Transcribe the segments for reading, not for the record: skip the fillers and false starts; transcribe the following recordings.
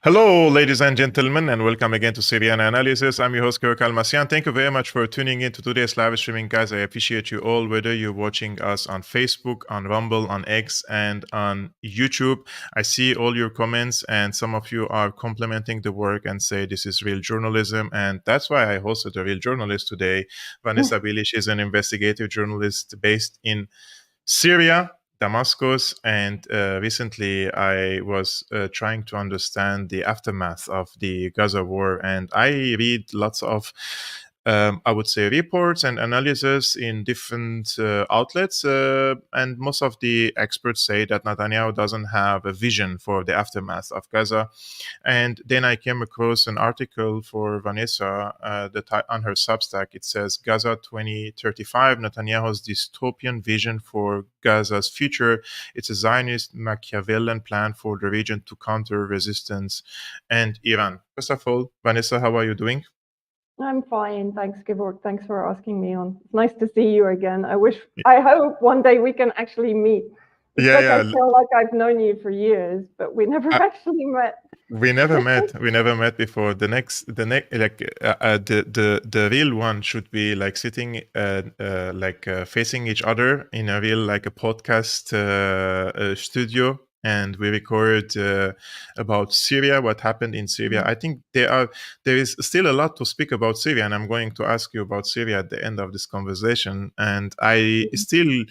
Hello, ladies and gentlemen, and welcome again to Syriana Analysis. I'm your host, Kirk Almasian. Thank you very much for tuning in to today's live streaming, guys. I appreciate you all, whether you're watching us on Facebook, on Rumble, on X, and on YouTube. I see all your comments, and some of you are complimenting the work and say this is real journalism, and that's why I hosted a real journalist today. Vanessa Beeley is an investigative journalist based in Syria, Damascus, and recently I was trying to understand the aftermath of the Gaza war, and I read lots of I would say reports and analysis in different outlets, and most of the experts say that Netanyahu doesn't have a vision for the aftermath of Gaza. And then I came across an article for Vanessa on her Substack. It says Gaza 2035, Netanyahu's dystopian vision for Gaza's future. It's a Zionist Machiavellian plan for the region to counter resistance and Iran. First of all, Vanessa, how are you doing? I'm fine. Thanks, Gevorg. Thanks for asking me on. It's nice to see you again. I hope one day we can actually meet. I feel like I've known you for years, but we never actually met. We never met. We never met before. The real one should be like sitting, facing each other in a real like a podcast studio. And we record about Syria, what happened in Syria. I think there is still a lot to speak about Syria, and I'm going to ask you about Syria at the end of this conversation. And I still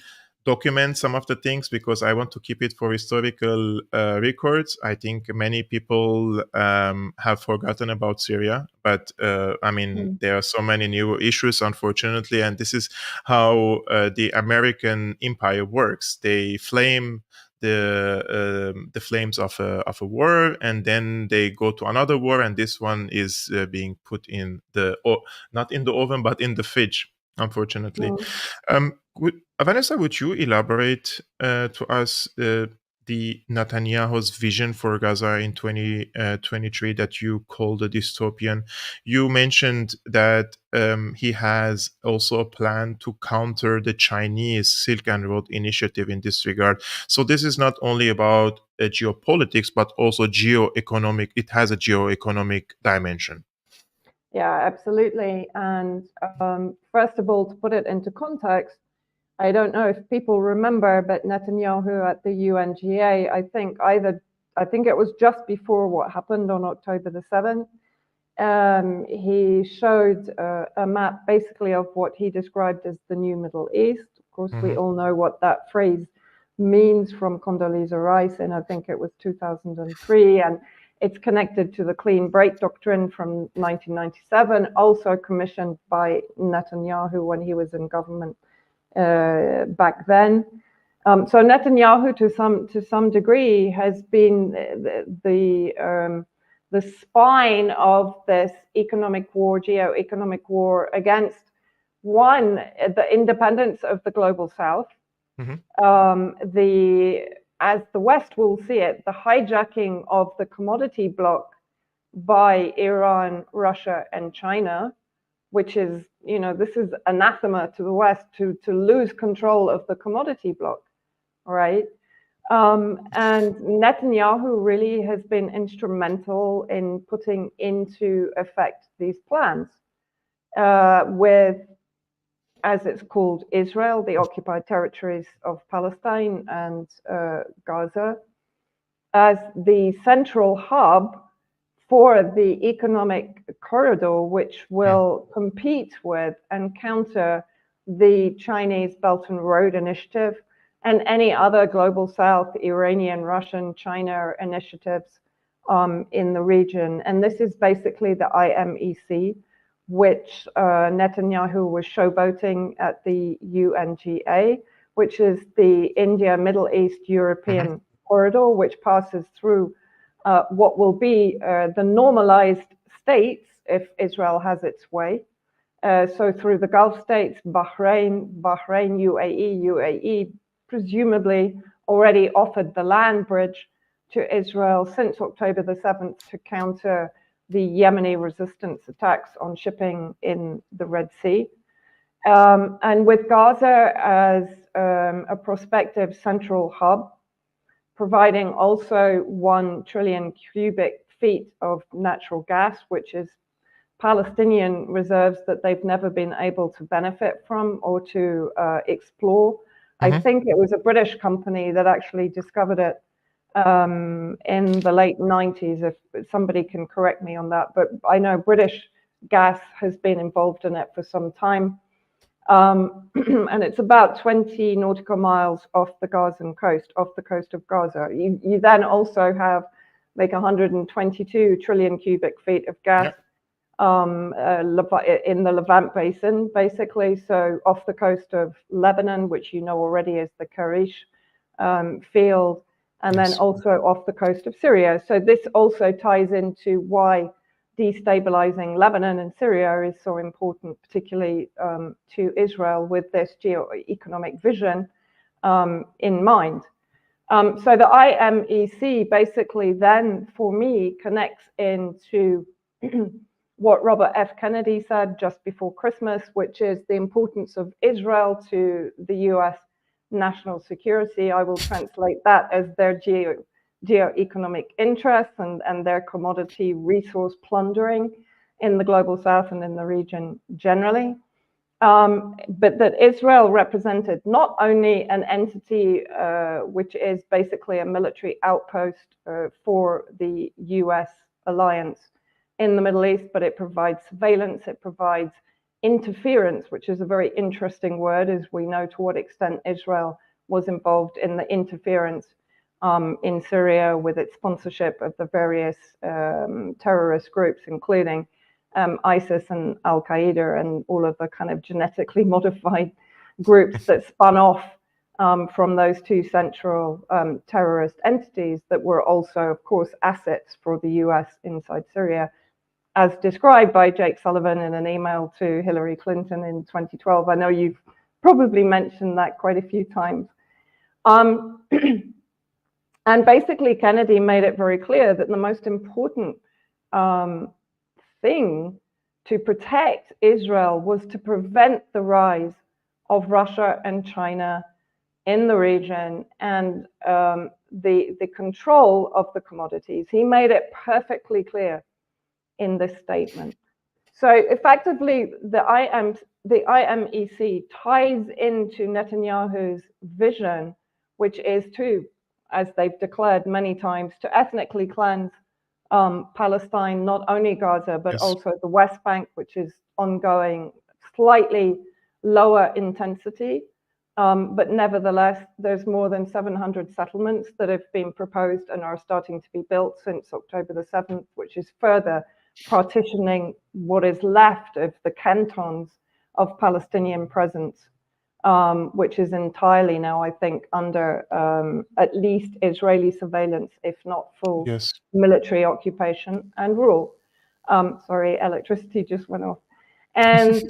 document some of the things because I want to keep it for historical records. I think many people have forgotten about Syria, but there are so many new issues, unfortunately, and this is how the American empire works. They flame the flames of a war, and then they go to another war, and this one is being put in not in the oven but in the fridge, unfortunately. Vanessa, would you elaborate to us the Netanyahu's vision for Gaza in 2023 that you call the dystopian? You mentioned that he has also a plan to counter the Chinese Silk and Road initiative in this regard. So this is not only about geopolitics, but also geoeconomic. It has a geoeconomic dimension. Yeah, absolutely. And first of all, to put it into context, I don't know if people remember, but Netanyahu at the UNGA, I think it was just before what happened on October the 7th, he showed a map basically of what he described as the new Middle East. Of course, we all know what that phrase means from Condoleezza Rice, and I think it was 2003, and it's connected to the clean break doctrine from 1997, also commissioned by Netanyahu when he was in government back then. So Netanyahu, to some degree, has been the spine of this geoeconomic war against the independence of the global South. As the West will see it, the hijacking of the commodity bloc by Iran, Russia, and China, which is, this is anathema to the West to lose control of the commodity bloc, right? And Netanyahu really has been instrumental in putting into effect these plans with, as it's called, Israel, the occupied territories of Palestine and Gaza, as the central hub for the economic corridor, which will compete with and counter the Chinese Belt and Road Initiative and any other global South, Iranian, Russian, China initiatives in the region. And this is basically the IMEC, which Netanyahu was showboating at the UNGA, which is the India, Middle East, European corridor, which passes through what will be the normalized states if Israel has its way. So through the Gulf states, Bahrain, UAE presumably already offered the land bridge to Israel since October the 7th to counter the Yemeni resistance attacks on shipping in the Red Sea. And with Gaza as a prospective central hub, providing also 1 trillion cubic feet of natural gas, which is Palestinian reserves that they've never been able to benefit from or to explore. I think it was a British company that actually discovered it in the late 90s, if somebody can correct me on that. But I know British gas has been involved in it for some time. And it's about 20 nautical miles off the Gazan coast, off the coast of Gaza. You then also have like 122 trillion cubic feet of gas in the Levant Basin, basically. So off the coast of Lebanon, which you know already is the Karish field, and then also off the coast of Syria. So this also ties into why destabilizing Lebanon and Syria is so important, particularly to Israel, with this geo-economic vision in mind. So the IMEC basically then, for me, connects into what Robert F. Kennedy said just before Christmas, which is the importance of Israel to the US national security. I will translate that as their geo-economic interests and their commodity resource plundering in the global south and in the region generally. But that Israel represented not only an entity which is basically a military outpost for the US alliance in the Middle East, but it provides surveillance, it provides interference, which is a very interesting word, as we know to what extent Israel was involved in the interference in Syria with its sponsorship of the various terrorist groups, including ISIS and Al Qaeda and all of the kind of genetically modified groups that spun off from those two central terrorist entities that were also, of course, assets for the US inside Syria, as described by Jake Sullivan in an email to Hillary Clinton in 2012. I know you've probably mentioned that quite a few times. And basically, Kennedy made it very clear that the most important thing to protect Israel was to prevent the rise of Russia and China in the region and the control of the commodities. He made it perfectly clear in this statement. So effectively, the IMEC ties into Netanyahu's vision, which is to, as they've declared many times, to ethnically cleanse Palestine, not only Gaza, but also the West Bank, which is ongoing, slightly lower intensity. But nevertheless, there's more than 700 settlements that have been proposed and are starting to be built since October the 7th, which is further partitioning what is left of the cantons of Palestinian presence, which is entirely now, I think, under at least Israeli surveillance, if not full military occupation and rule. Sorry, electricity just went off. And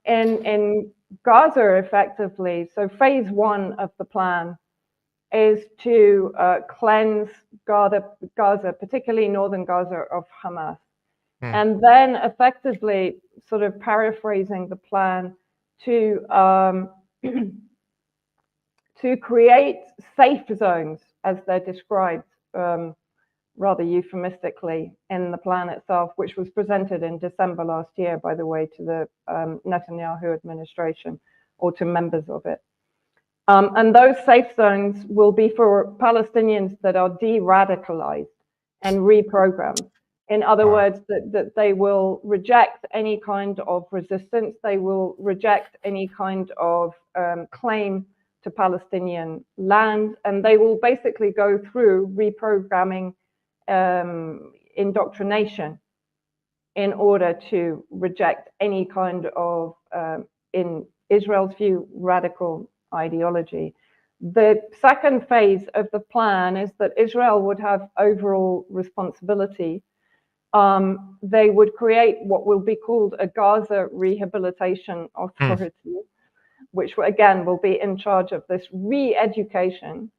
in Gaza, effectively, so phase one of the plan is to cleanse Gaza, particularly northern Gaza, of Hamas. And then effectively, sort of paraphrasing the plan, to create safe zones, as they're described rather euphemistically in the plan itself, which was presented in December last year, by the way, to the Netanyahu administration or to members of it. And those safe zones will be for Palestinians that are de-radicalized and reprogrammed. In other words, that they will reject any kind of resistance. They will reject any kind of claim to Palestinian land. And they will basically go through reprogramming indoctrination in order to reject any kind of, in Israel's view, radical ideology. The second phase of the plan is that Israel would have overall responsibility. They would create what will be called a Gaza Rehabilitation Authority, which again will be in charge of this re-education.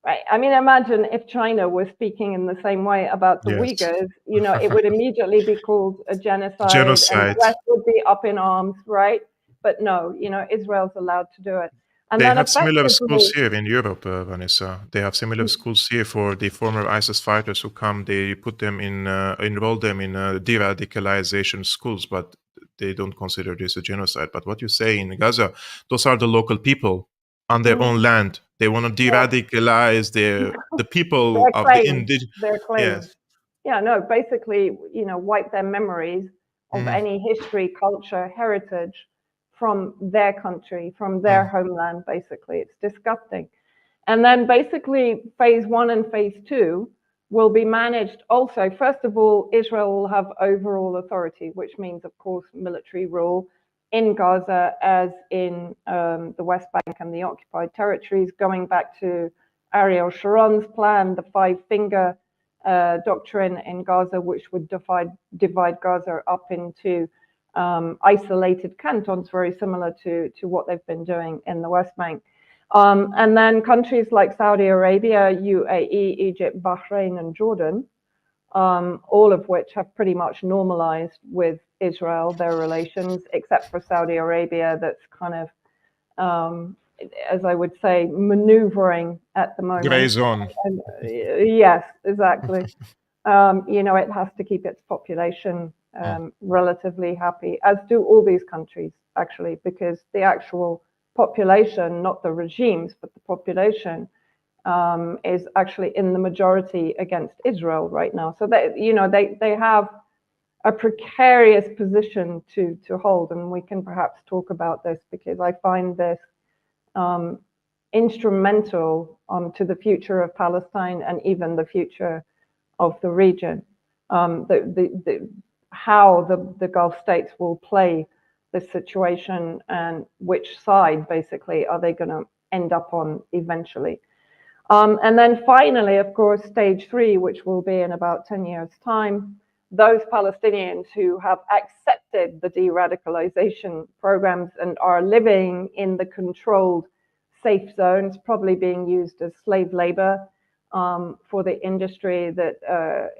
Right. I mean, imagine if China was speaking in the same way about the Uyghurs, you know, it would immediately be called a genocide. And the West would be up in arms, right? But no, you know, Israel's allowed to do it. And They then have similar effectively, schools here in Europe, Vanessa. They have similar schools here for the former ISIS fighters who come. They put them in, enroll them in de-radicalization schools, but they don't consider this a genocide. But what you say in Gaza, those are the local people on their Mhm. own land. They want to Yeah, de-radicalize the people their of the claim, indigenous. their claim. Yes. Yeah, no, basically, wipe their memories of Mm, any history, culture, heritage from their country, from their mm, homeland, basically. It's disgusting. And then basically, phase one and phase two will be managed also. First of all, Israel will have overall authority, which means, of course, military rule in Gaza as in the West Bank and the occupied territories, going back to Ariel Sharon's plan, the five-finger doctrine in Gaza, which would divide Gaza up into isolated cantons, very similar to what they've been doing in the West Bank. And then countries like Saudi Arabia, UAE, Egypt, Bahrain, and Jordan, all of which have pretty much normalized with Israel their relations, except for Saudi Arabia, that's kind of, as I would say, maneuvering at the gray moment. zone. And, yes, exactly. It has to keep its population Mm, relatively happy, as do all these countries, actually, because the actual population, not the regimes, but the population is actually in the majority against Israel right now. So they have a precarious position to hold, and we can perhaps talk about this because I find this um, instrumental to the future of Palestine and even the future of the region. How the Gulf states will play this situation and which side basically are they going to end up on eventually. And then finally, of course, stage three, which will be in about 10 years' time, those Palestinians who have accepted the de-radicalization programs and are living in the controlled safe zones, probably being used as slave labor for the industry that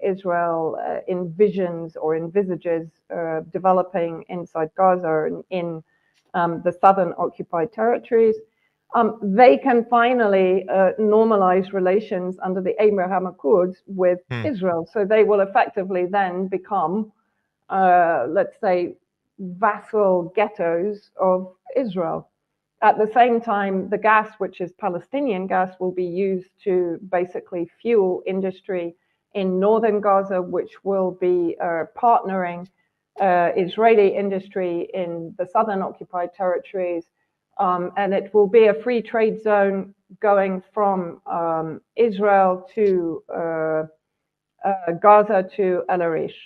Israel envisions or envisages developing inside Gaza and in the southern occupied territories. They can finally normalize relations under the Abraham Accords with mm. Israel. So they will effectively then become, let's say, vassal ghettos of Israel. At the same time, the gas, which is Palestinian gas, will be used to basically fuel industry in northern Gaza, which will be partnering Israeli industry in the southern occupied territories. And it will be a free trade zone going from Israel to Gaza to El Arish,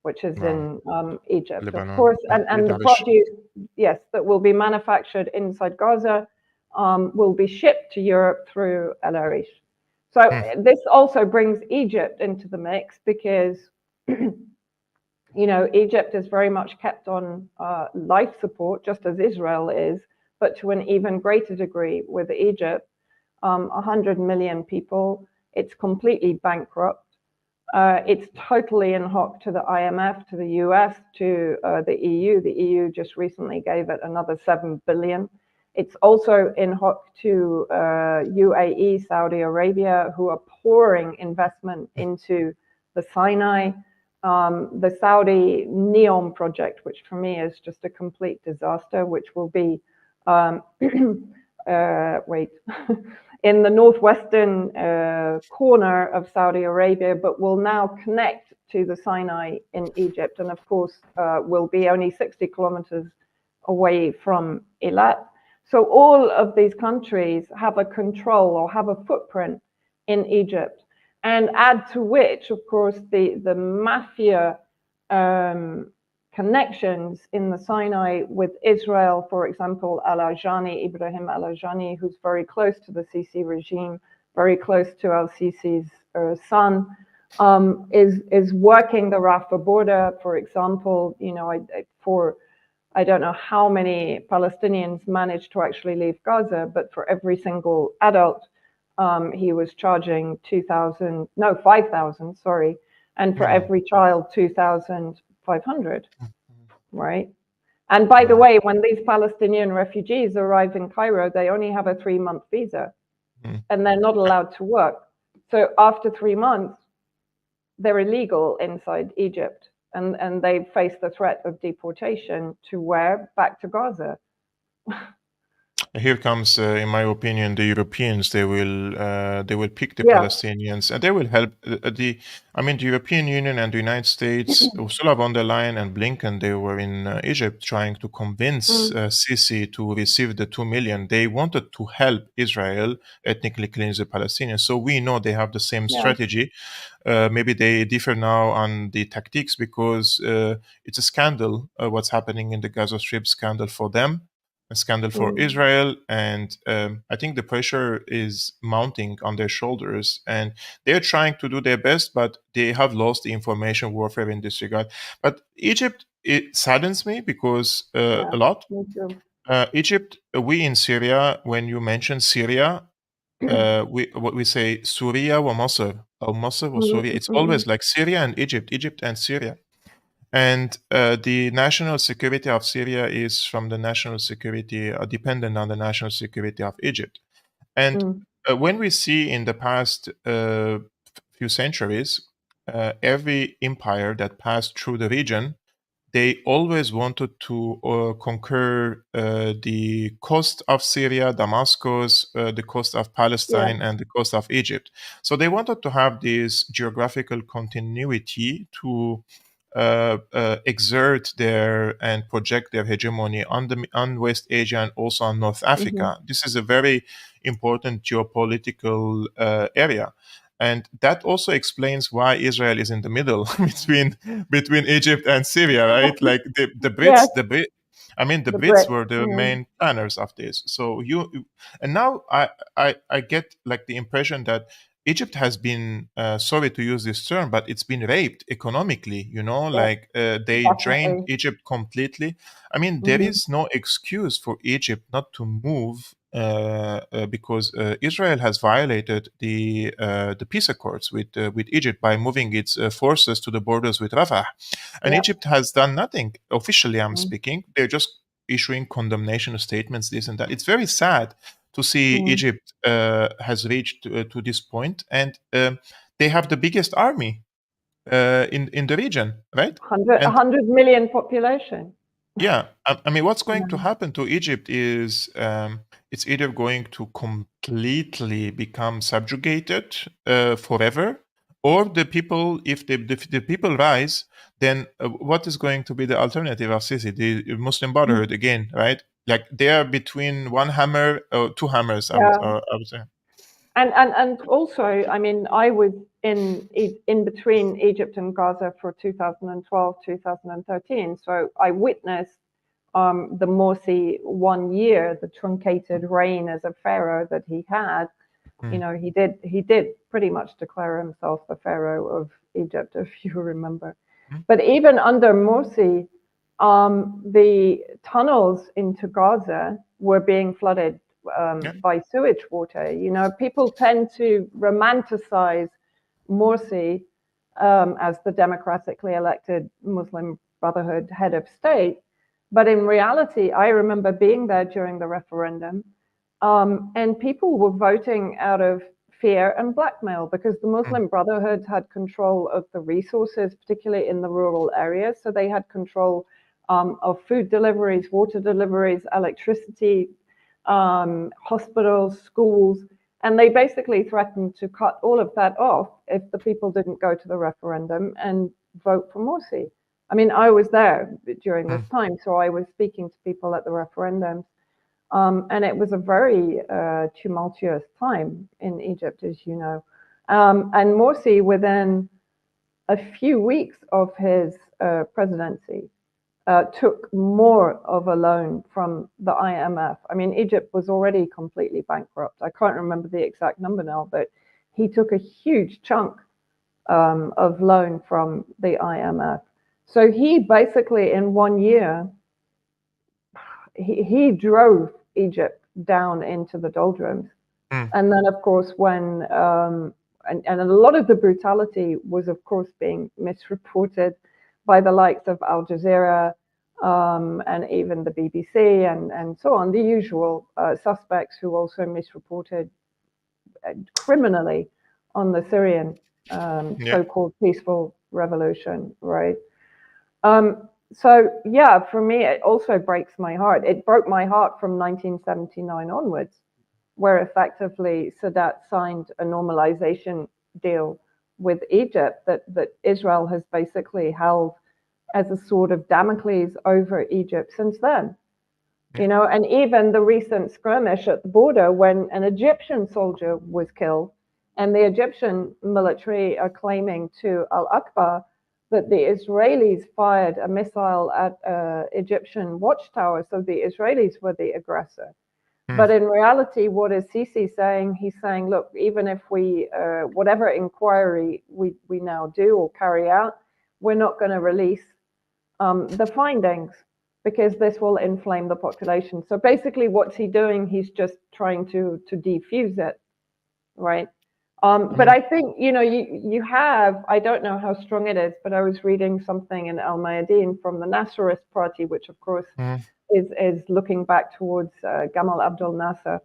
which is Wow. in Egypt, of Lebanon. course. And the Lebanon. produce, yes, that will be manufactured inside Gaza will be shipped to Europe through El Arish. So Mm, this also brings Egypt into the mix because, Egypt is very much kept on life support, just as Israel is, but to an even greater degree with Egypt. 100 million people. It's completely bankrupt. It's totally in hock to the IMF, to the US, to the EU. The EU just recently gave it another 7 billion. It's also in hock to UAE, Saudi Arabia, who are pouring investment into the Sinai. The Saudi NEOM project, which for me is just a complete disaster, which will be, in the northwestern corner of Saudi Arabia, but will now connect to the Sinai in Egypt, and of course will be only 60 kilometers away from Eilat. So all of these countries have a control or have a footprint in Egypt. And add to which, of course, the mafia connections in the Sinai with Israel, for example, Ibrahim al-Ajani, who's very close to the Sisi regime, very close to al-Sisi's son, is working the Rafah border, for example. I don't know how many Palestinians managed to actually leave Gaza, but for every single adult, he was charging 5,000, sorry, and for mm, every child, 2,500, right? And by the way, when these Palestinian refugees arrive in Cairo, they only have a 3-month visa and they're not allowed to work. So after 3 months, they're illegal inside Egypt and they face the threat of deportation to where? Back to Gaza. Here comes, in my opinion, the Europeans. They will pick the Yeah. Palestinians, and they will help. The European Union and the United States, Ursula von der Leyen and Blinken, they were in Egypt trying to convince Sisi to receive the 2 million. They wanted to help Israel ethnically cleanse the Palestinians. So we know they have the same strategy. Maybe they differ now on the tactics because it's a scandal. What's happening in the Gaza Strip, scandal for them, a scandal for Israel, and I think the pressure is mounting on their shoulders, and they're trying to do their best, but they have lost the information warfare in this regard. But Egypt, it saddens me because a lot. Me too. Egypt, we in Syria, when you mention Syria, we say Syria or Mosul, or Mosul or Syria. It's always like Syria and Egypt and Syria. And the national security of Syria is from the national security, dependent on the national security of Egypt. And when we see in the past few centuries, every empire that passed through the region, they always wanted to conquer the coast of Syria, Damascus, the coast of Palestine, and the coast of Egypt. So they wanted to have this geographical continuity to exert their and project their hegemony on West Asia and also on North Africa. This is a very important geopolitical area. And that also explains why Israel is in the middle between Egypt and Syria, right? Like the Brits, the Brits were the main planners of this. So and now I get like the impression that Egypt has been, sorry to use this term, but it's been raped economically, like they drained Egypt completely. I mean, there is no excuse for Egypt not to move because Israel has violated the peace accords with Egypt by moving its forces to the borders with Rafah. And Egypt has done nothing. Officially, I'm speaking. They're just issuing condemnation statements, this and that. It's very sad to see Egypt has reached to this point, and they have the biggest army in the region, right? 100 million population. Yeah, I mean, what's going to happen to Egypt is it's either going to completely become subjugated forever, or the people, if the people rise, then what is going to be the alternative of Sisi, the Muslim Brotherhood again, right? Like they are between one hammer or two hammers, I would say. And also, I mean, I was in between Egypt and Gaza for 2012, 2013. So I witnessed the Morsi 1 year, the truncated reign as a pharaoh that he had. You know, he did pretty much declare himself the pharaoh of Egypt, if you remember. But even under Morsi, the tunnels into Gaza were being flooded by sewage water. You know, people tend to romanticize Morsi as the democratically elected Muslim Brotherhood head of state. But in reality, I remember being there during the referendum, and people were voting out of fear and blackmail because the Muslim Brotherhood had control of the resources, particularly in the rural areas. So they had control of food deliveries, water deliveries, electricity, hospitals, schools, and they basically threatened to cut all of that off if the people didn't go to the referendum and vote for Morsi. I mean, I was there during this time, so I was speaking to people at the referendums, and it was a very tumultuous time in Egypt, as you know. And Morsi, within a few weeks of his presidency, took more of a loan from the IMF. I mean, Egypt was already completely bankrupt. I can't remember the exact number now, but he took a huge chunk of loan from the IMF. So he basically, in 1 year, he drove Egypt down into the doldrums. And then, of course, when and a lot of the brutality was, of course, being misreported by the likes of Al Jazeera, and even the BBC and so on, the usual suspects who also misreported criminally on the Syrian Yeah. so-called peaceful revolution, right? So yeah, for me, it also breaks my heart. It broke my heart from 1979 onwards, where effectively Sadat signed a normalization deal with Egypt that Israel has basically held as a sword of Damocles over Egypt since then. Yeah. And even the recent skirmish at the border when an Egyptian soldier was killed, and the Egyptian military are claiming to Al Aqaba that the Israelis fired a missile at an Egyptian watchtower, so the Israelis were the aggressor. Mm. But in reality, what is Sisi saying? He's saying, look, even if we, whatever inquiry we now do or carry out, we're not going to release the findings because this will inflame the population. So basically, what's he doing? He's just trying to defuse it, right? But Mm. I think you have. I don't know how strong it is, but I was reading something in Al Mayadeen from the Nasserist Party, which of course Mm. is looking back towards Gamal Abdel Nasser,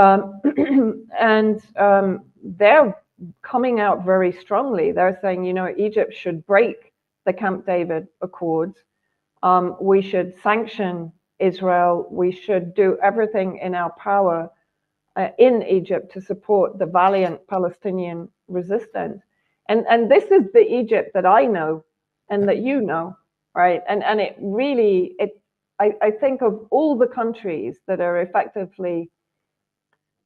um, and they're coming out very strongly. They're saying, Egypt should break the Camp David Accords. We should sanction Israel. We should do everything in our power in Egypt to support the valiant Palestinian resistance. And this is the Egypt that I know and that you know, right? And it really, I think of all the countries that are effectively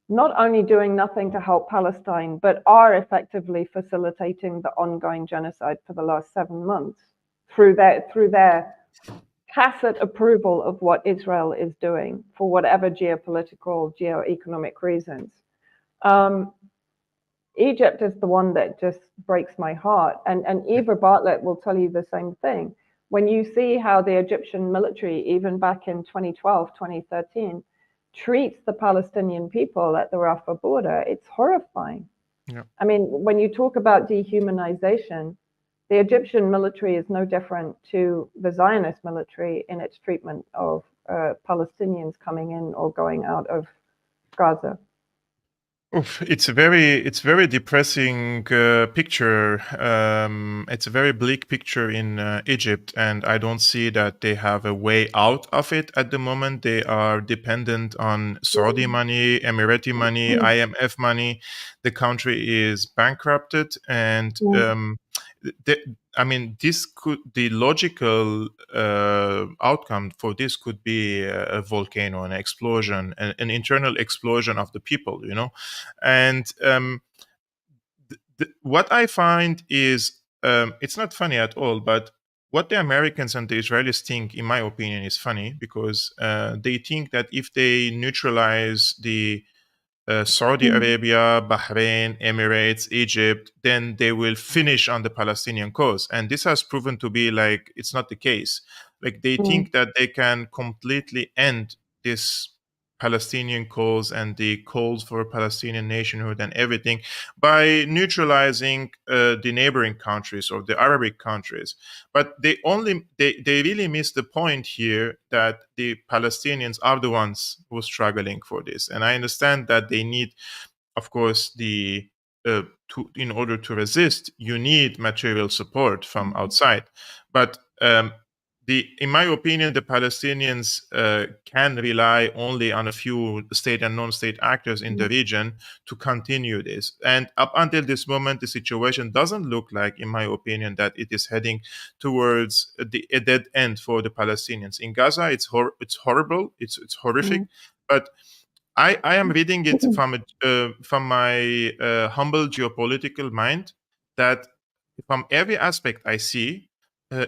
not only doing nothing to help Palestine, but are effectively facilitating the ongoing genocide for the last 7 months through their tacit approval of what Israel is doing for whatever geopolitical, geoeconomic reasons. Um, Egypt is the one that just breaks my heart. And Eva Bartlett will tell you the same thing. When you see how the Egyptian military, even back in 2012, 2013, treats the Palestinian people at the Rafah border, it's horrifying. Yeah. I mean, when you talk about dehumanization, the Egyptian military is no different to the Zionist military in its treatment of Palestinians coming in or going out of Gaza. Oof, it's very depressing picture. It's a very bleak picture in Egypt, and I don't see that they have a way out of it at the moment. They are dependent on Saudi money, Emirati money, IMF money. The country is bankrupted, and the, I mean, the logical outcome for this could be a volcano, an explosion, an internal explosion of the people, and what I find is it's not funny at all, but what the Americans and the Israelis think, in my opinion, is funny because they think that if they neutralize the Saudi Arabia, Bahrain, Emirates, Egypt, then they will finish on the Palestinian cause. And this has proven to be like it's not the case. Like they think that they can completely end this Palestinian cause and the calls for Palestinian nationhood and everything by neutralizing the neighboring countries or the Arabic countries. But they really miss the point here that the Palestinians are the ones who are struggling for this. And I understand that they need, of course, in order to resist, you need material support from outside. But in my opinion, the Palestinians can rely only on a few state and non-state actors in the region to continue this. And up until this moment, the situation doesn't look like, in my opinion, that it is heading towards a dead end for the Palestinians. In Gaza, it's horrible, it's horrific, but I am reading it from my humble geopolitical mind that from every aspect I see,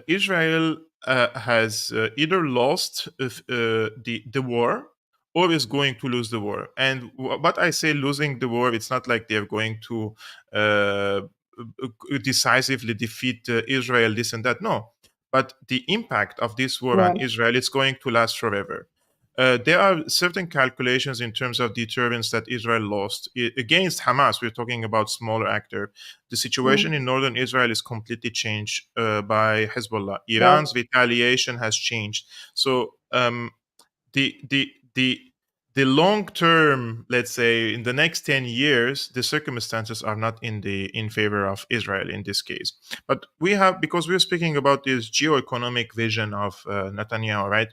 Israel has either lost the war or is going to lose the war. And what I say losing the war, it's not like they're going to decisively defeat Israel, this and that. No, but the impact of this war on Right. Israel is going to last forever. there are certain calculations in terms of deterrence that Israel lost against Hamas. We're talking about smaller actor. The situation in northern Israel is completely changed by Hezbollah. Yes. Iran's retaliation has changed. So the the the the long term, let's say in the next 10 years, the circumstances are not in favor of Israel in this case. But we have, because we're speaking about this geo-economic vision of Netanyahu, right?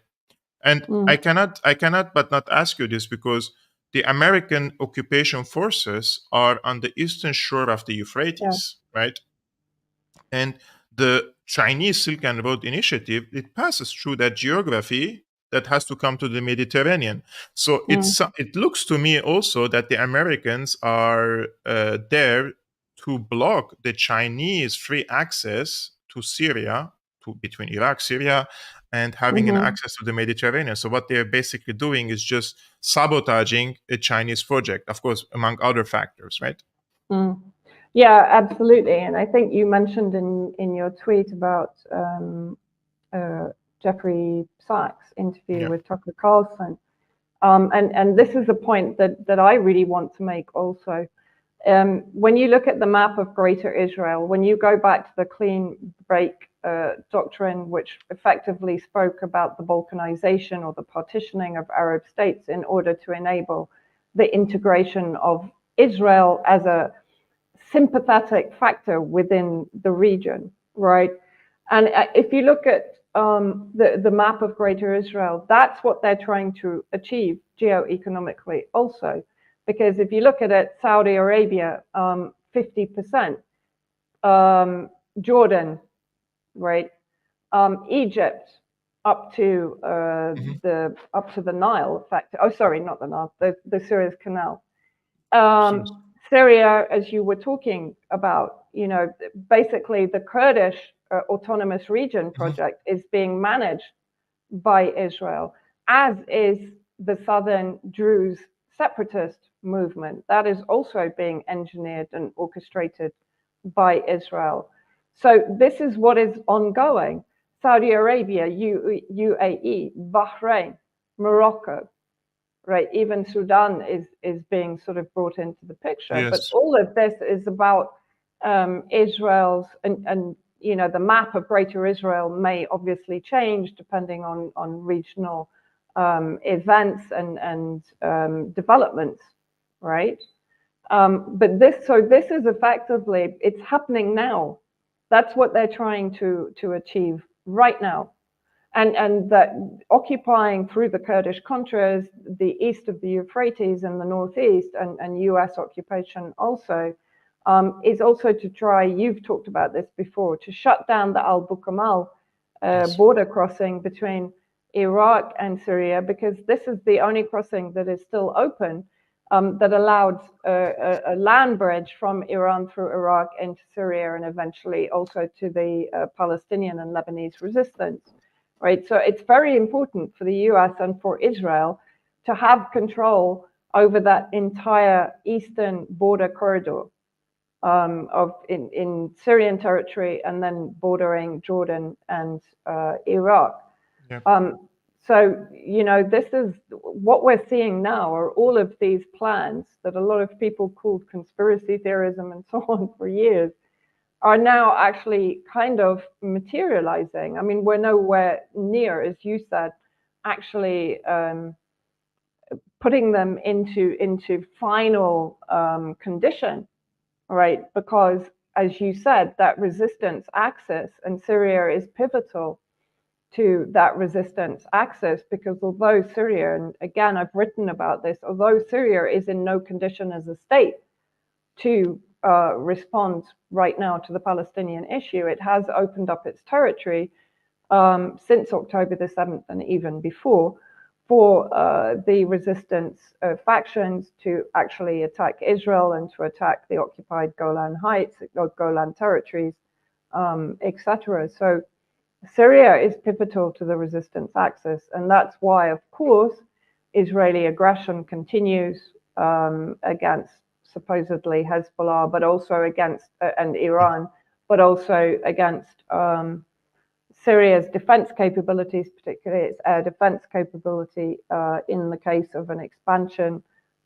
And I cannot but not ask you this, because the American occupation forces are on the eastern shore of the Yeah. Euphrates, right? And the Chinese Silk and Road Initiative, it passes through that geography that has to come to the Mediterranean. So it looks to me also that the Americans are there to block the Chinese free access to Syria, to between Iraq, Syria, and having an access to the Mediterranean. So what they're basically doing is just sabotaging a Chinese project, of course, among other factors, right? Yeah, absolutely. And I think you mentioned in your tweet about Jeffrey Sachs' interview with Tucker Carlson. And this is a point that I really want to make also. When you look at the map of Greater Israel, when you go back to the clean break doctrine, which effectively spoke about the balkanization or the partitioning of Arab states in order to enable the integration of Israel as a sympathetic factor within the region, right? And if you look at the map of Greater Israel, that's what they're trying to achieve geoeconomically also. Because if you look at it, Saudi Arabia, 50%, Jordan, right? Egypt, up to the Nile, in fact. Oh, sorry, not the Nile, the Suez Canal. Syria, as you were talking about, basically the Kurdish autonomous region project is being managed by Israel, as is the Southern Druze separatist movement. That is also being engineered and orchestrated by Israel. So this is what is ongoing. Saudi Arabia, UAE, Bahrain, Morocco, right? Even Sudan is being sort of brought into the picture. Yes. But all of this is about Israel's, and the map of Greater Israel may obviously change depending on regional events and developments, right? But this is effectively, it's happening now. That's what they're trying to achieve right now. And that occupying through the Kurdish Contras, the east of the Euphrates and the northeast, and US occupation also, is also to try, you've talked about this before, to shut down the Al-Bukamal border crossing between Iraq and Syria, because this is the only crossing that is still open, that allowed a land bridge from Iran through Iraq into Syria and eventually also to the Palestinian and Lebanese resistance. Right, so it's very important for the US and for Israel to have control over that entire eastern border corridor in Syrian territory and then bordering Jordan and Iraq. Yeah. So, this is what we're seeing now are all of these plans that a lot of people called conspiracy theorism and so on for years are now actually kind of materializing. I mean, we're nowhere near, as you said, actually putting them into final condition, right? Because, as you said, that resistance axis, and Syria is pivotal to that resistance axis, because although Syria, and again, I've written about this, although Syria is in no condition as a state to respond right now to the Palestinian issue, it has opened up its territory since October the 7th and even before for the resistance factions to actually attack Israel and to attack the occupied Golan Heights, Golan territories, etc. So Syria is pivotal to the resistance axis, and that's why, of course, Israeli aggression continues against supposedly Hezbollah, but also against and Iran, but also against Syria's defense capabilities, particularly its air defense capability, in the case of an expansion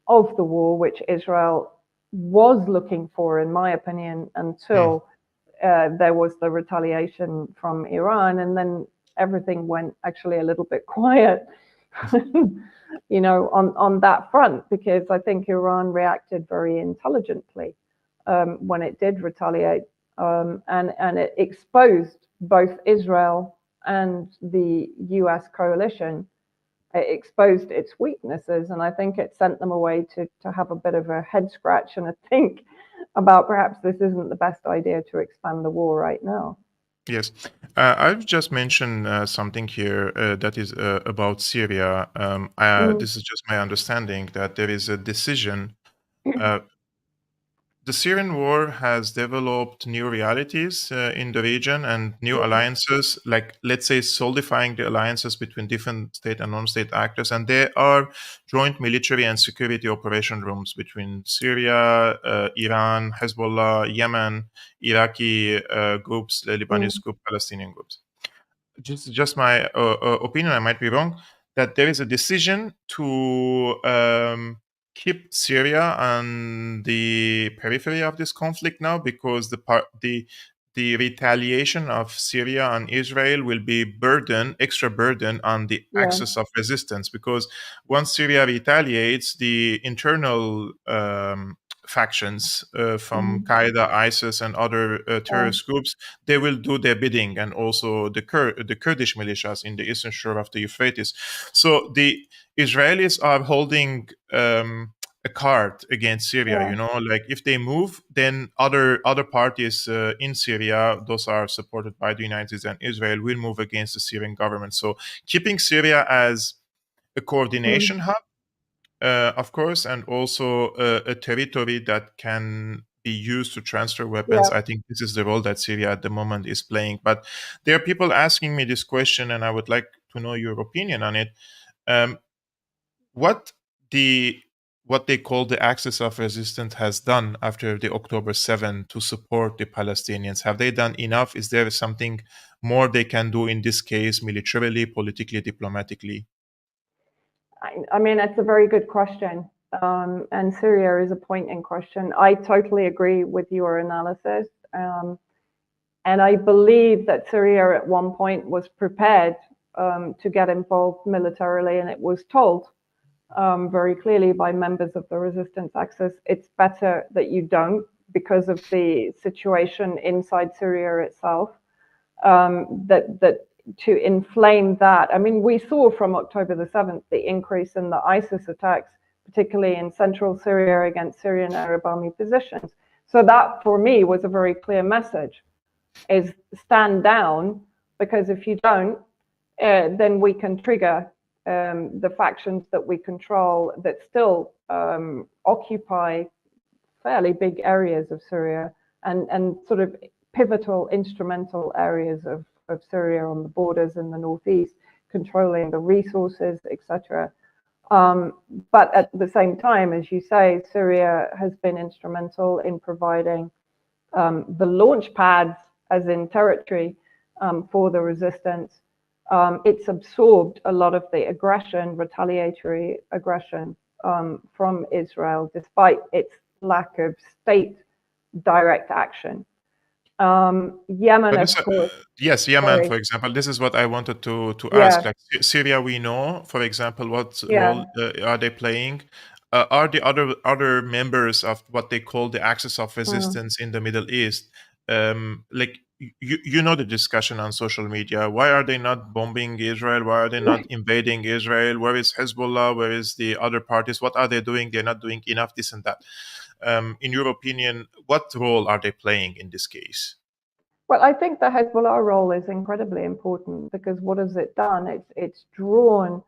of the war, which Israel was looking for, in my opinion, until there was the retaliation from Iran, and then everything went actually a little bit quiet, on that front, because I think Iran reacted very intelligently when it did retaliate, and it exposed both Israel and the US coalition. It exposed its weaknesses, and I think it sent them away to have a bit of a head scratch and a think about perhaps this isn't the best idea to expand the war right now. Yes, I've just mentioned something here that is about Syria. This is just my understanding that there is a decision. The Syrian war has developed new realities in the region and new alliances, like, let's say, solidifying the alliances between different state and non-state actors. And there are joint military and security operation rooms between Syria, Iran, Hezbollah, Yemen, Iraqi groups, Lebanese group, Palestinian groups. Just my opinion, I might be wrong, that there is a decision to keep Syria on the periphery of this conflict now, because the retaliation of Syria and Israel will be extra burden on the axis of resistance, because once Syria retaliates, the internal factions from Qaeda, ISIS, and other terrorist groups, they will do their bidding, and also the Kurdish militias in the eastern shore of the Euphrates. So the Israelis are holding a card against Syria. Like, if they move, then other parties in Syria, those are supported by the United States and Israel, will move against the Syrian government. So keeping Syria as a coordination hub, of course, and also a territory that can be used to transfer weapons. I think this is the role that Syria at the moment is playing. But there are people asking me this question, and I would like to know your opinion on it. What they call the axis of resistance has done after the October 7 to support the Palestinians? Have they done enough? Is there something more they can do in this case, militarily, politically, diplomatically? I mean, it's a very good question. And Syria is a point in question. I totally agree with your analysis. And I believe that Syria at one point was prepared to get involved militarily, and it was told very clearly by members of the resistance axis, it's better that you don't, because of the situation inside Syria itself, that to inflame that. I mean, we saw from October the 7th the increase in the ISIS attacks, particularly in central Syria against Syrian Arab army positions. So that, for me, was a very clear message, is stand down, because if you don't, then we can trigger the factions that we control that still occupy fairly big areas of Syria, and sort of pivotal, instrumental areas of Syria on the borders in the northeast, controlling the resources, etc. But at the same time, as you say, Syria has been instrumental in providing the launch pads, as in territory, for the resistance. It's absorbed a lot of the aggression, retaliatory aggression from Israel, despite its lack of state direct action. Yemen, of course. Yes, Yemen, for example. This is what I wanted to ask. Like, Syria, we know, for example, what role are they playing? Are the other members of what they call the axis of resistance in the Middle East, like, you know the discussion on social media? Why are they not bombing Israel? Why are they not invading Israel? Where is Hezbollah? Where is the other parties? What are they doing? They're not doing enough, this and that. In your opinion, what role are they playing in this case? Well, I think the Hezbollah role is incredibly important, because what has it done? It's drawn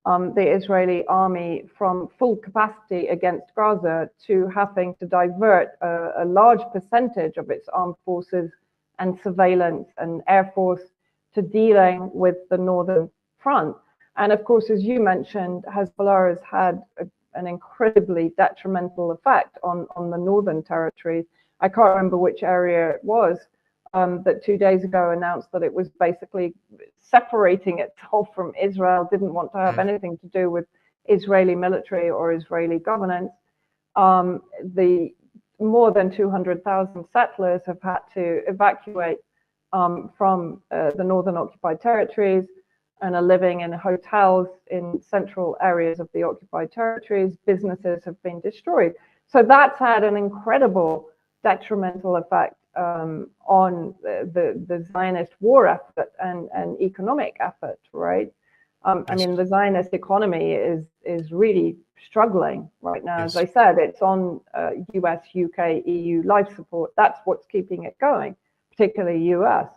the Israeli army from full capacity against Gaza to having to divert a large percentage of its armed forces and surveillance and air force to dealing with the northern front. And of course, as you mentioned, Hezbollah has had an incredibly detrimental effect on the northern territories. I can't remember which area it was, that 2 days ago announced that it was basically separating itself from Israel, didn't want to have anything to do with Israeli military or Israeli governance. The more than 200,000 settlers have had to evacuate from the northern occupied territories and are living in hotels in central areas of the occupied territories. Businesses have been destroyed. So that's had an incredible detrimental effect on the Zionist war effort and economic effort, right? I mean, the Zionist economy is really struggling right now. As I said, it's on US, UK, EU life support. That's what's keeping it going, particularly US.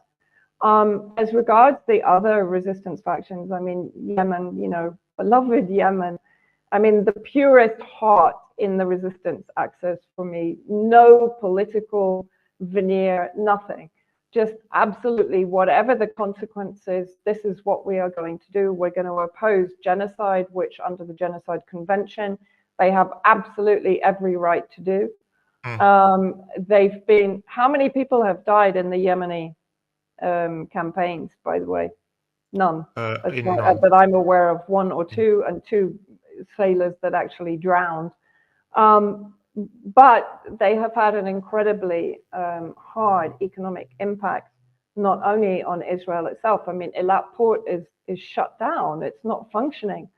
As regards the other resistance factions, I mean, Yemen, you know, beloved Yemen, I mean, the purest heart in the resistance axis for me, no political veneer, nothing. Just absolutely whatever the consequences, this is what we are going to do. We're going to oppose genocide, which under the Genocide Convention, they have absolutely every right to do. They've been, how many people have died in the Yemeni campaigns, by the way? None. But I'm aware of one or two, and two sailors that actually drowned. But they have had an incredibly hard economic impact, not only on Israel itself. I mean, Eilat port is shut down. It's not functioning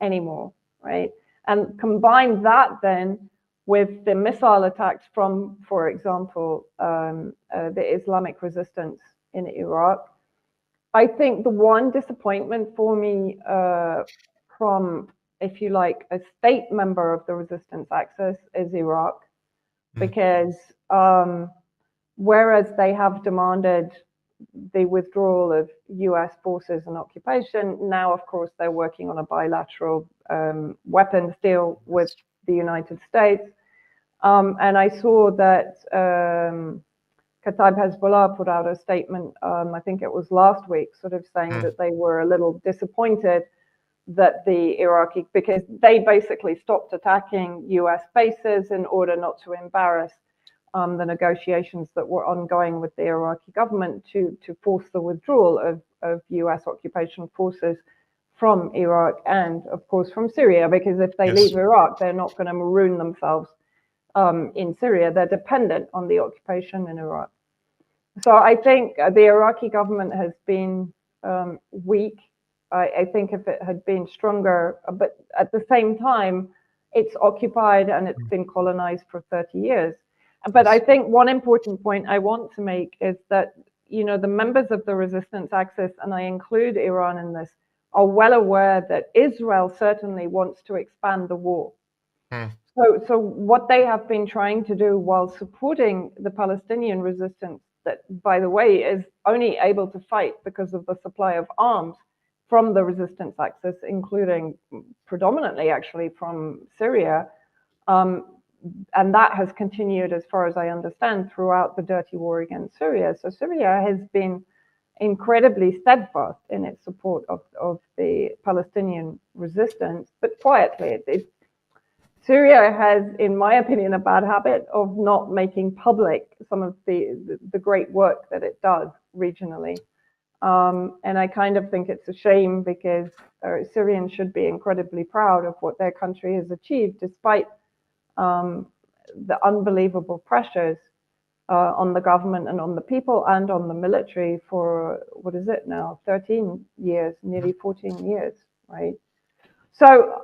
anymore, right? And combine that then with the missile attacks from, for example, the Islamic resistance in Iraq. I think the one disappointment for me from, if you like, a state member of the resistance axis is Iraq, because whereas they have demanded the withdrawal of US forces and occupation, now, of course, they're working on a bilateral weapons deal with the United States. And I saw that Kataib Hezbollah put out a statement, I think it was last week, sort of saying that they were a little disappointed that the Iraqi, because they basically stopped attacking US bases in order not to embarrass the negotiations that were ongoing with the Iraqi government to force the withdrawal of US occupation forces from Iraq and, of course, from Syria, because if they leave Iraq, they're not going to maroon themselves in Syria. They're dependent on the occupation in Iraq. So I think the Iraqi government has been weak. I think if it had been stronger, but at the same time, it's occupied and it's been colonized for 30 years. But I think one important point I want to make is that, you know, the members of the resistance axis, and I include Iran in this, are well aware that Israel certainly wants to expand the war. So what they have been trying to do while supporting the Palestinian resistance, that, by the way, is only able to fight because of the supply of arms from the resistance axis, including predominantly actually from Syria. And that has continued, as far as I understand, throughout the dirty war against Syria. So Syria has been incredibly steadfast in its support of the Palestinian resistance, but quietly. Syria has, in my opinion, a bad habit of not making public some of the great work that it does regionally. And I kind of think it's a shame, because Syrians should be incredibly proud of what their country has achieved, despite the unbelievable pressures on the government and on the people and on the military for, what is it now, 13 years, nearly 14 years, right? So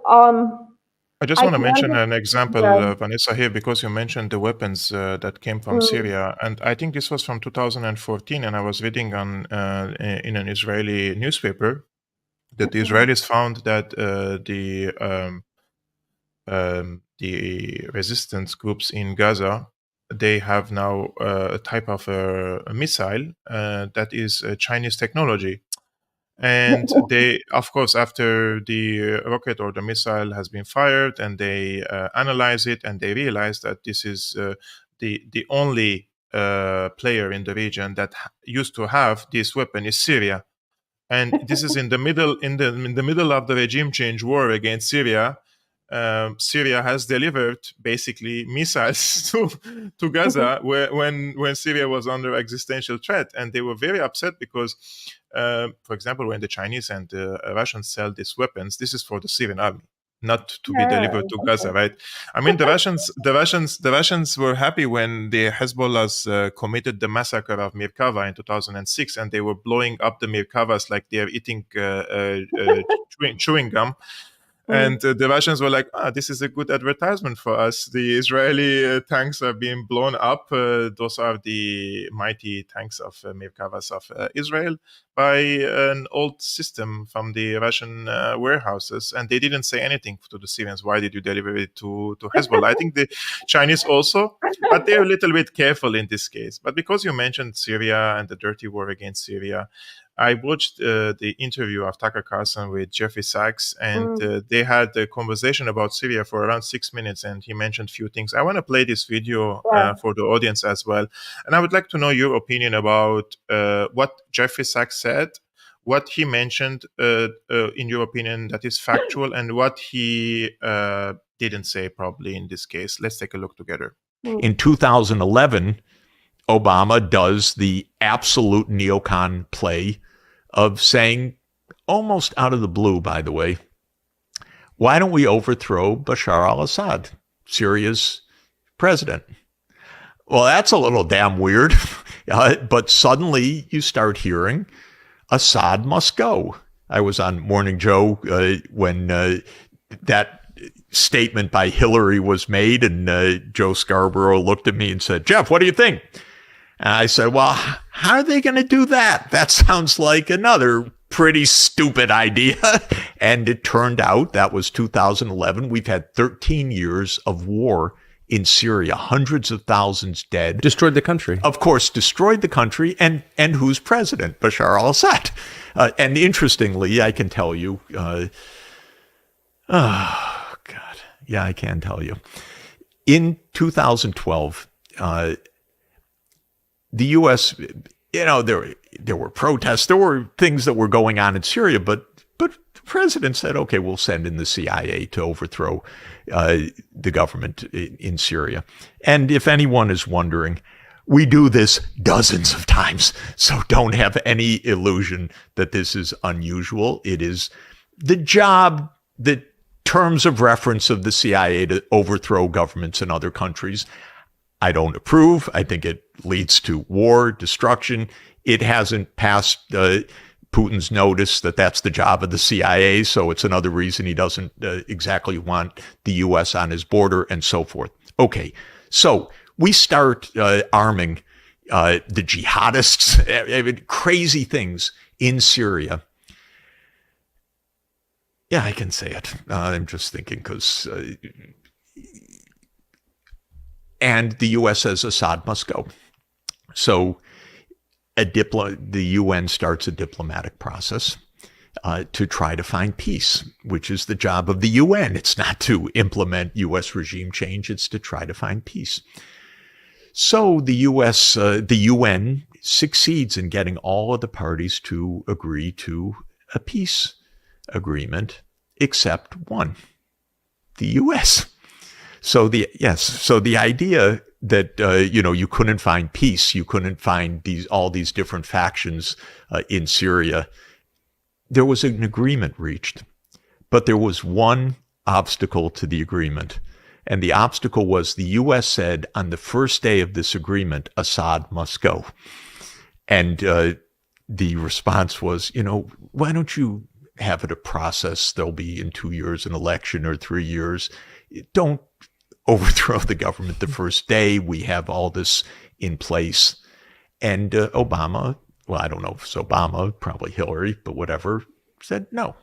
I just want to mention an example, Vanessa, here, because you mentioned the weapons that came from Syria, and I think this was from 2014, and I was reading on in an Israeli newspaper that the Israelis found that the resistance groups in Gaza, they have now a type of a missile that is Chinese technology. And they, of course, after the rocket or the missile has been fired, and they analyze it, and they realize that this is the only player in the region that used to have this weapon is Syria, and this is in the middle of the regime change war against Syria. Syria has delivered basically missiles to Gaza when Syria was under existential threat, and they were very upset because, for example, when the Chinese and the Russians sell these weapons, this is for the Syrian army, not to be delivered to Gaza, right? I mean, the Russians were happy when the Hezbollahs committed the massacre of Merkava in 2006, and they were blowing up the Merkavas like they're eating chewing gum. And the Russians were like, this is a good advertisement for us. The Israeli tanks are being blown up. Those are the mighty tanks of Merkavas of Israel by an old system from the Russian warehouses. And they didn't say anything to the Syrians. Why did you deliver it to Hezbollah? I think the Chinese also, but they're a little bit careful in this case. But because you mentioned Syria and the dirty war against Syria, I watched the interview of Tucker Carlson with Jeffrey Sachs, and they had a conversation about Syria for around 6 minutes, and he mentioned a few things. I want to play this video for the audience as well. And I would like to know your opinion about what Jeffrey Sachs said, what he mentioned, in your opinion, that is factual, and what he didn't say probably in this case. Let's take a look together. In 2011, Obama does the absolute neocon play of saying, almost out of the blue, by the way, why don't we overthrow Bashar al-Assad, Syria's president? Well, that's a little damn weird. But suddenly you start hearing Assad must go. I was on Morning Joe when that statement by Hillary was made, and Joe Scarborough looked at me and said, Jeff, what do you think? And I said, well, how are they going to do that? That sounds like another pretty stupid idea. And it turned out that was 2011. We've had 13 years of war in Syria, hundreds of thousands dead. Destroyed the country. Of course, destroyed the country. And who's president? Bashar al-Assad. And interestingly, I can tell you, oh, God. Yeah, I can tell you. In 2012, the U.S., there were protests, there were things that were going on in Syria, but the president said, okay, we'll send in the CIA to overthrow the government in Syria. And if anyone is wondering, we do this dozens of times, so don't have any illusion that this is unusual. It is the job, the terms of reference of the CIA to overthrow governments in other countries. I don't approve. I think it leads to war, destruction. It hasn't passed Putin's notice that that's the job of the CIA, so it's another reason he doesn't exactly want the U.S. on his border and so forth. Okay, so we start arming the jihadists, crazy things in Syria. Yeah, I can say it. I'm just thinking because... and the U.S. says Assad must go. So the UN starts a diplomatic process to try to find peace, which is the job of the UN. It's not to implement U.S. regime change. It's to try to find peace. So the UN succeeds in getting all of the parties to agree to a peace agreement, except one, the U.S. So the idea that you couldn't find peace, you couldn't find all these different factions in Syria. There was an agreement reached, but there was one obstacle to the agreement, and the obstacle was the U.S. said on the first day of this agreement, Assad must go, and the response was, why don't you have it a process? There'll be in 2 years an election or 3 years. Don't overthrow the government the first day. We have all this in place. And Obama, well, I don't know if it's Obama, probably Hillary, but whatever, said no.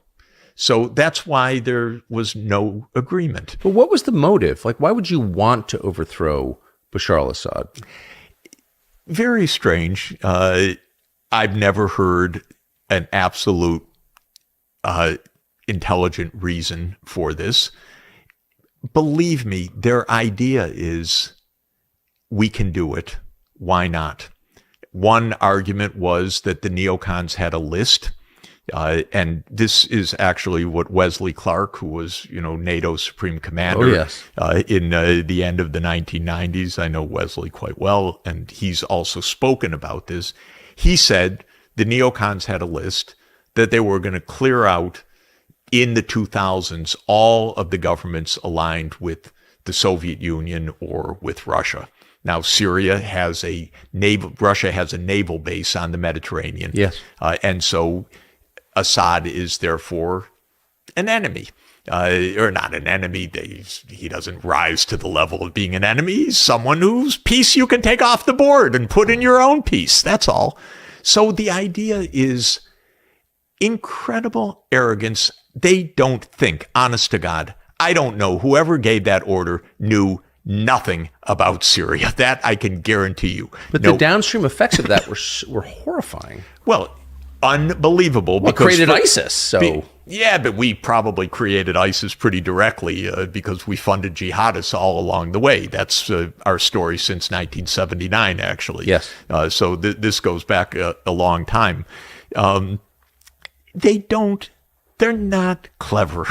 So that's why there was no agreement. But what was the motive? Like, why would you want to overthrow Bashar al-Assad? Very strange. I've never heard an absolute intelligent reason for this. Believe me, their idea is we can do it. Why not? One argument was that the neocons had a list And this is actually what Wesley Clark, who was, NATO's supreme commander in the end of the 1990s. I know Wesley quite well, and he's also spoken about this. He said the neocons had a list that they were going to clear out in the 2000s all of the governments aligned with the Soviet Union or with Russia. Now, Russia has a naval base on the Mediterranean. Yes. And so Assad is therefore an enemy, or not an enemy. He doesn't rise to the level of being an enemy. He's someone whose piece you can take off the board and put in your own piece. That's all. So the idea is incredible arrogance. They don't think, honest to God. I don't know. Whoever gave that order knew nothing about Syria. That I can guarantee you. But the downstream effects of that were horrifying. Well, unbelievable. We created ISIS, so... Yeah, but we probably created ISIS pretty directly because we funded jihadists all along the way. That's our story since 1979, actually. Yes. So this goes back a long time. They're not clever.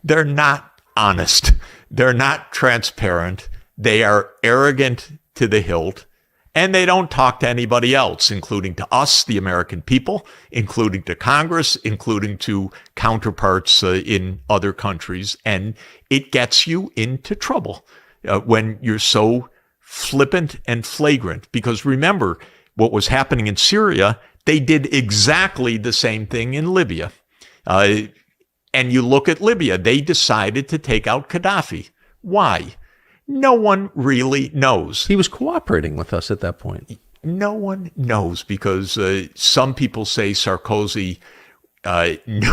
They're not honest. They're not transparent. They are arrogant to the hilt. And they don't talk to anybody else, including to us, the American people, including to Congress, including to counterparts in other countries. And it gets you into trouble when you're so flippant and flagrant. Because remember, what was happening in Syria, they did exactly the same thing in Libya. And you look at Libya, they decided to take out Gaddafi. Why? No one really knows. He was cooperating with us at that point. No one knows because some people say Sarkozy knew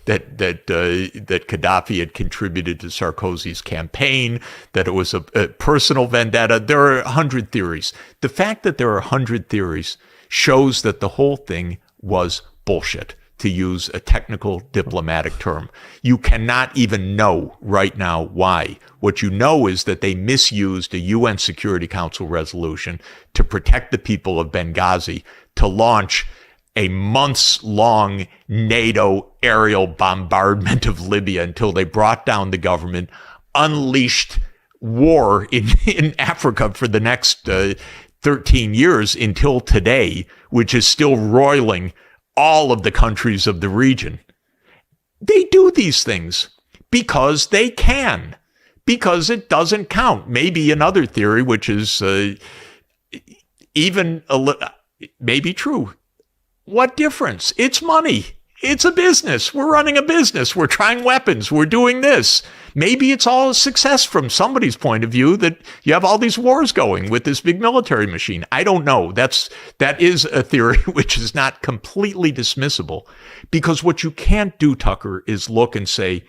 that Gaddafi had contributed to Sarkozy's campaign, that it was a personal vendetta. There are 100 theories. The fact that there are 100 theories shows that the whole thing was bullshit, to use a technical diplomatic term. You cannot even know right now why. What you know is that they misused a UN Security Council resolution to protect the people of Benghazi to launch a months-long NATO aerial bombardment of Libya until they brought down the government, unleashed war in Africa for the next 13 years until today, which is still roiling all of the countries of the region. They do these things because they can, because it doesn't count. Maybe another theory, which is maybe true. What difference? It's money. It's a business. We're running a business. We're trying weapons. We're doing this. Maybe it's all a success from somebody's point of view that you have all these wars going with this big military machine. I don't know. That is a theory which is not completely dismissible, because what you can't do, Tucker, is look and say,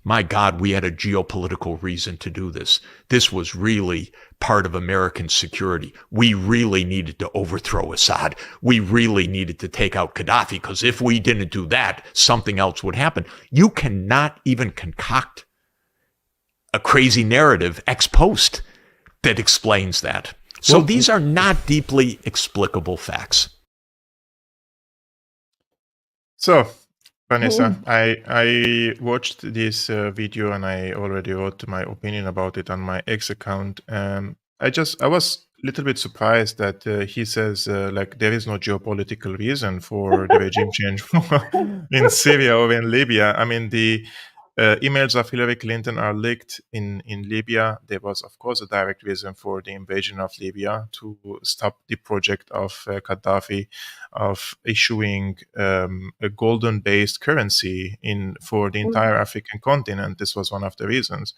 my God, we had a geopolitical reason to do this. This was really part of American security. We really needed to overthrow Assad. We really needed to take out Gaddafi, because if we didn't do that, something else would happen. You cannot even concoct a crazy narrative ex post that explains that. So these are not deeply explicable facts. So, Vanessa, I watched this video and I already wrote my opinion about it on my X account. I was a little bit surprised that he says there is no geopolitical reason for the regime change in Syria or in Libya. I mean, the emails of Hillary Clinton are leaked in Libya. There was, of course, a direct reason for the invasion of Libya to stop the project of Gaddafi of issuing a golden-based currency for the entire African continent. This was one of the reasons.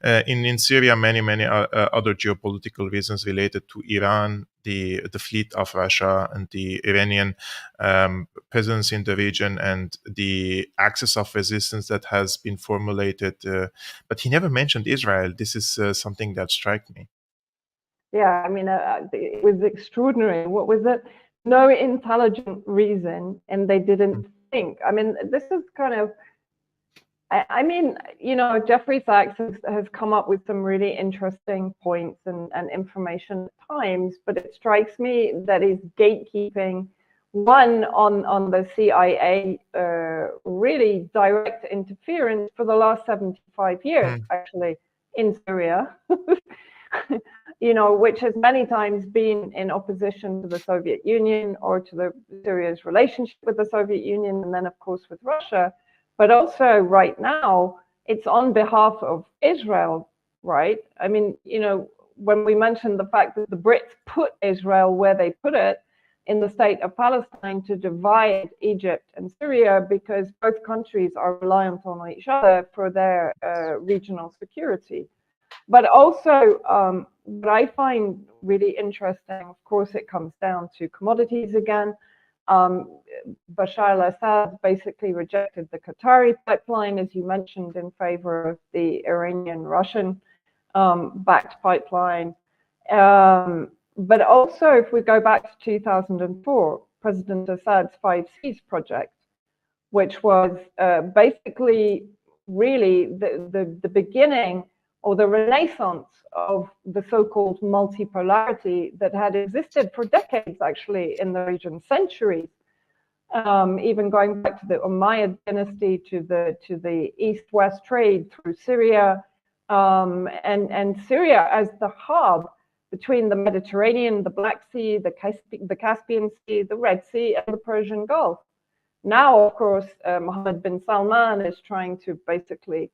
In Syria, many other geopolitical reasons related to Iran, the fleet of Russia and the Iranian presence in the region, and the axis of resistance that has been formulated. But he never mentioned Israel. This is something that struck me. Yeah, I mean, it was extraordinary. What was it? No intelligent reason, and they didn't think. I mean, this is kind of, I mean, Jeffrey Sachs has come up with some really interesting points and information at times, but it strikes me that he's gatekeeping One on the CIA really direct interference for the last 75 years, actually, in Syria, which has many times been in opposition to the Soviet Union or to Syria's relationship with the Soviet Union, and then, of course, with Russia. But also right now, it's on behalf of Israel, right? I mean, when we mentioned the fact that the Brits put Israel where they put it, in the state of Palestine, to divide Egypt and Syria, because both countries are reliant on each other for their regional security. But also, what I find really interesting, of course, it comes down to commodities again. Bashar al-Assad basically rejected the Qatari pipeline, as you mentioned, in favor of the Iranian-Russian backed pipeline. But also, if we go back to 2004, President Assad's 5Cs project, which was basically really the beginning or the renaissance of the so-called multipolarity that had existed for decades, actually, in the region, centuries, even going back to the Umayyad dynasty, to the East-West trade through Syria, and Syria as the hub between the Mediterranean, the Black Sea, the Caspian Sea, the Red Sea, and the Persian Gulf. Now, of course, Mohammed bin Salman is trying to basically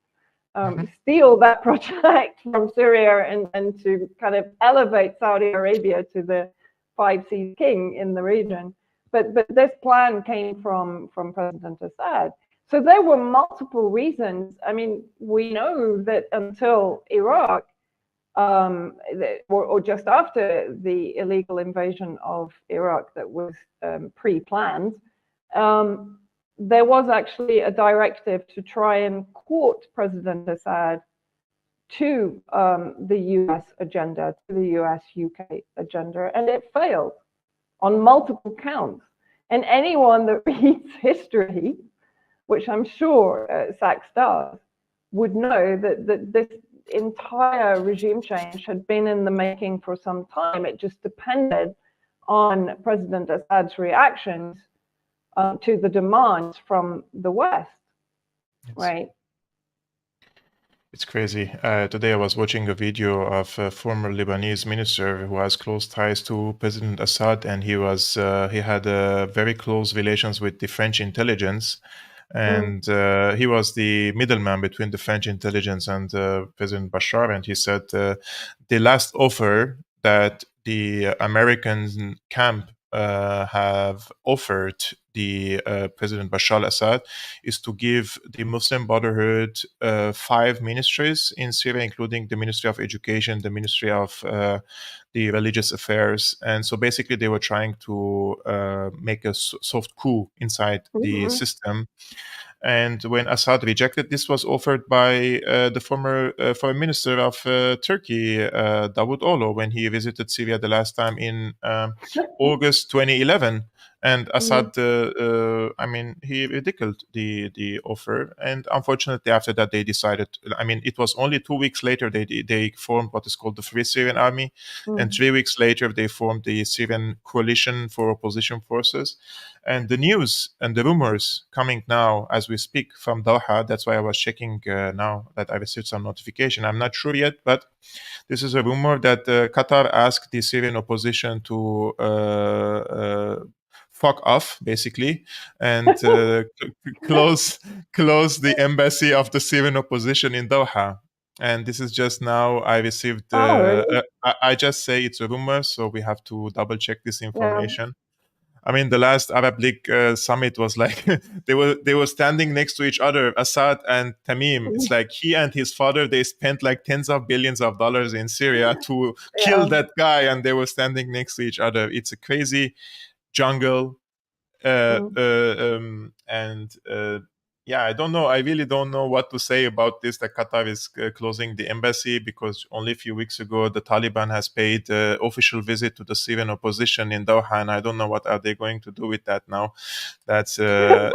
steal that project from Syria and to kind of elevate Saudi Arabia to the 5Cs king in the region. But this plan came from President Assad. So there were multiple reasons. I mean, we know that until Iraq, or just after the illegal invasion of Iraq that was pre-planned, there was actually a directive to try and court President Assad to the US agenda, to the US-UK agenda, and it failed on multiple counts. And anyone that reads history, which I'm sure Sachs does, would know that this entire regime change had been in the making for some time. It just depended on President Assad's reactions to the demands from the West, right? It's crazy. Today I was watching a video of a former Lebanese minister who has close ties to President Assad, and he had very close relations with the French intelligence. And he was the middleman between the French intelligence and President Bashar. And he said the last offer that the American camp have offered the President Bashar al-Assad is to give the Muslim Brotherhood 5 ministries in Syria, including the Ministry of Education, the Ministry of the Religious Affairs. And so basically they were trying to make a soft coup inside the system. And when Assad rejected, this was offered by the former foreign minister of Turkey, Davutoglu, when he visited Syria the last time in August 2011. And Assad, he ridiculed the offer. And unfortunately, after that, they decided, it was only 2 weeks later they formed what is called the Free Syrian Army. And 3 weeks later, they formed the Syrian Coalition for Opposition Forces. And the news and the rumors coming now as we speak from Doha, that's why I was checking now that I received some notification. I'm not sure yet, but this is a rumor that Qatar asked the Syrian opposition to fuck off, basically, and close the embassy of the Syrian opposition in Doha. And this is just now I received. Really? I just say it's a rumor, so we have to double check this information. Yeah. The last Arab League summit was like they were standing next to each other, Assad and Tamim. It's like he and his father, they spent like tens of billions of dollars in Syria to kill that guy, and they were standing next to each other. It's a crazy jungle, I don't know. I really don't know what to say about this, that Qatar is closing the embassy, because only a few weeks ago, the Taliban has paid official visit to the Syrian opposition in Doha, and I don't know what are they going to do with that now. That's... No,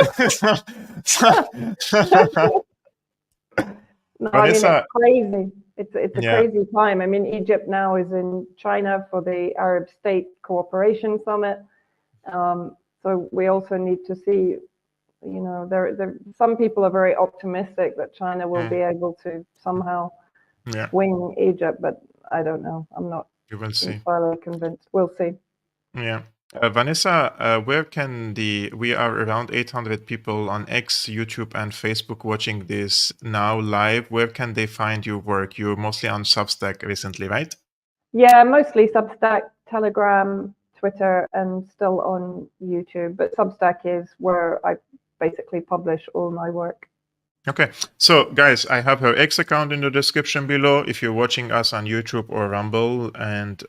Vanessa, it's crazy. It's a crazy time. Egypt now is in China for the Arab State Cooperation Summit. So So we also need to see, some people are very optimistic that China will be able to somehow swing Egypt, but I don't know. I'm not entirely convinced. We'll see. Yeah. Vanessa, where can we are around 800 people on X, YouTube, and Facebook watching this now live. Where can they find your work? You're mostly on Substack recently, right? Yeah, mostly Substack, Telegram, Twitter, and still on YouTube. But Substack is where I basically publish all my work. Okay, so guys, I have her X account in the description below if you're watching us on YouTube or Rumble, and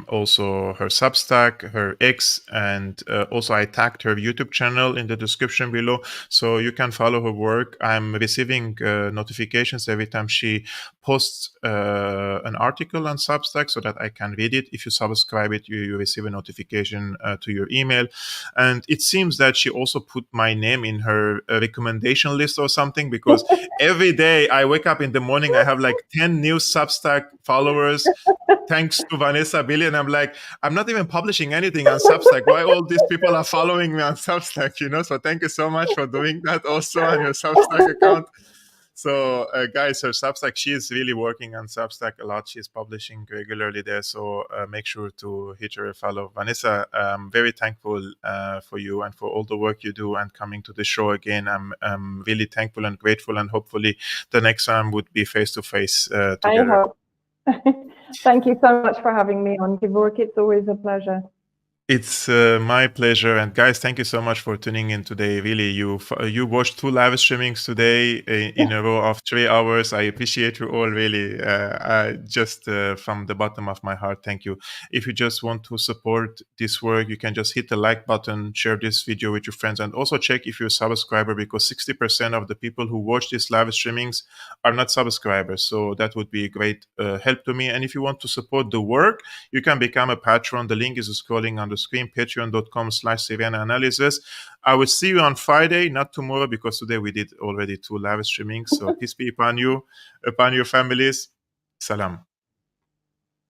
also her Substack, her X, and also I tagged her YouTube channel in the description below, so you can follow her work. I'm receiving notifications every time she posts an article on Substack so that I can read it. If you subscribe it, you receive a notification to your email. And it seems that she also put my name in her recommendation list or something, because every day I wake up in the morning, I have like 10 new Substack followers thanks to Vanessa Beeley, and I'm like, I'm not even publishing anything on Substack. Why all these people are following me on Substack, So thank you so much for doing that also on your Substack account. So guys, her Substack, she is really working on Substack a lot. She's publishing regularly there. So make sure to hit her a follow. Vanessa, I'm very thankful for you and for all the work you do and coming to the show again. I'm really thankful and grateful, and hopefully the next time would be face-to-face together. I hope. Thank you so much for having me on, Gevorg. It's always a pleasure. It's my pleasure. And guys, thank you so much for tuning in today. Really, you watched 2 live streamings today in a row of 3 hours. I appreciate you all, really. Just from the bottom of my heart, thank you. If you just want to support this work, you can just hit the like button, share this video with your friends, and also check if you're a subscriber, because 60% of the people who watch these live streamings are not subscribers. So that would be a great help to me. And if you want to support the work, you can become a patron. The link is scrolling on the screen, patreon.com/Syriana analysis. I will see you on Friday, not tomorrow, because today we did already 2 live streamings. So peace be upon you, upon your families. Salam.